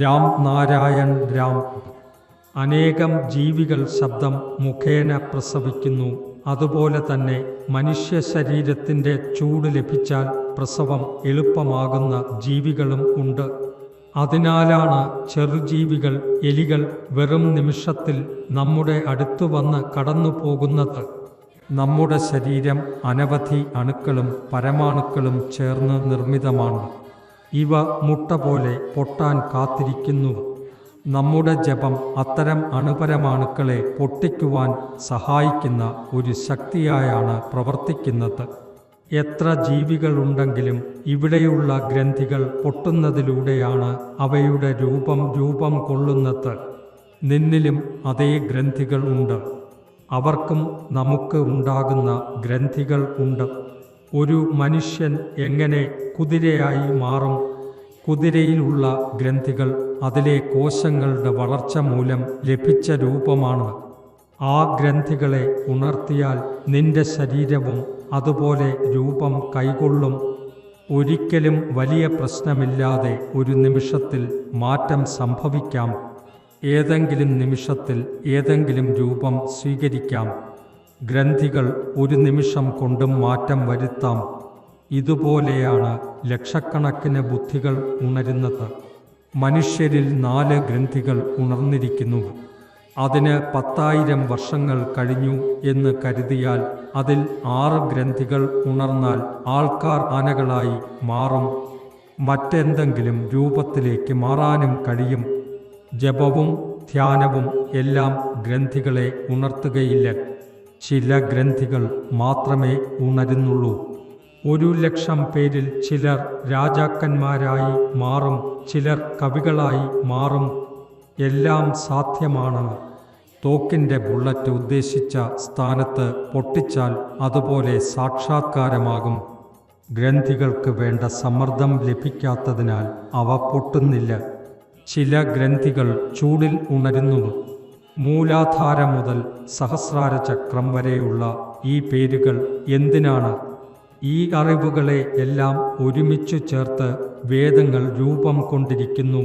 രാം നാരായൺ രാം. അനേകം ജീവികൾ ശബ്ദം മുഖേന പ്രസവിക്കുന്നു. അതുപോലെ തന്നെ മനുഷ്യ ശരീരത്തിൻ്റെ ചൂട് ലഭിച്ചാൽ പ്രസവം എളുപ്പമാകുന്ന ജീവികളും ഉണ്ട്. അതിനാലാണ് ചെറുജീവികൾ, എലികൾ വെറും നിമിഷത്തിൽ നമ്മുടെ അടുത്തു വന്ന് കടന്നു പോകുന്നത്. നമ്മുടെ ശരീരം അനവധി അണുക്കളും പരമാണുക്കളും ചേർന്ന് നിർമ്മിതമാണ്. ഇവ മുട്ട പോലെ പൊട്ടാൻ കാത്തിരിക്കുന്നു. നമ്മുടെ ജപം അത്തരം അണുപരമാണുക്കളെ പൊട്ടിക്കുവാൻ സഹായിക്കുന്ന ഒരു ശക്തിയായാണ് പ്രവർത്തിക്കുന്നത്. എത്ര ജീവികളുണ്ടെങ്കിലും ഇവിടെയുള്ള ഗ്രന്ഥികൾ പൊട്ടുന്നതിലൂടെയാണ് അവയുടെ രൂപം കൊള്ളുന്നത്. നിന്നിലും അതേ ഗ്രന്ഥികൾ ഉണ്ട്. അവർക്കും നമുക്ക് ഉണ്ടാകുന്ന ഗ്രന്ഥികൾ ഉണ്ട്. ഒരു മനുഷ്യൻ എങ്ങനെ കുതിരയായി മാറും? കുതിരയിലുള്ള ഗ്രന്ഥികൾ അതിലെ കോശങ്ങളുടെ വളർച്ച മൂലം ലഭിച്ച രൂപമാണ്. ആ ഗ്രന്ഥികളെ ഉണർത്തിയാൽ നിന്റെ ശരീരവും അതുപോലെ രൂപം കൈകൊള്ളും. ഒരിക്കലും വലിയ പ്രശ്നമില്ലാതെ ഒരു നിമിഷത്തിൽ മാറ്റം സംഭവിക്കാം. ഏതെങ്കിലും നിമിഷത്തിൽ ഏതെങ്കിലും രൂപം സ്വീകരിക്കാം. ഗ്രന്ഥികൾ ഒരു നിമിഷം കൊണ്ടും മാറ്റം വരുത്താം. ഇതുപോലെയാണ് ലക്ഷക്കണക്കിന് ബുദ്ധികൾ ഉണരുന്നത്. മനുഷ്യരിൽ 4 ഗ്രന്ഥികൾ ഉണർന്നിരിക്കുന്നു. അതിന് 10,000 വർഷങ്ങൾ കഴിഞ്ഞു എന്ന് കരുതിയാൽ അതിൽ 6 ഗ്രന്ഥികൾ ഉണർന്നാൽ ആൾക്കാർ ആനകളായി മാറും. മറ്റെന്തെങ്കിലും രൂപത്തിലേക്ക് മാറാനും കഴിയും. ജപവും ധ്യാനവും എല്ലാം ഗ്രന്ഥികളെ ഉണർത്തുകയില്ല. ചില ഗ്രന്ഥികൾ മാത്രമേ ഉണരുന്നുള്ളൂ. 1,00,000 പേരിൽ ചിലർ രാജാക്കന്മാരായി മാറും, ചിലർ കവികളായി മാറും. എല്ലാം സാധ്യമാണ്. തോക്കിൻ്റെ ബുള്ളറ്റ് ഉദ്ദേശിച്ച സ്ഥാനത്ത് പൊട്ടിച്ചാൽ അതുപോലെ സാക്ഷാത്കാരമാകും. ഗ്രന്ഥികൾക്ക് വേണ്ട സമ്മർദ്ദം ലഭിക്കാത്തതിനാൽ അവ പൊട്ടുന്നില്ല. ചില ഗ്രന്ഥികൾ ചൂടിൽ ഉണരുന്നു. മൂലാധാരം മുതൽ സഹസ്രാരചക്രം വരെയുള്ള ഈ പേരുകൾ എന്തിനാണ്? ഈ അറിവുകളെ എല്ലാം ഒരുമിച്ചു ചേർത്ത് വേദങ്ങൾ രൂപം കൊണ്ടിരിക്കുന്നു.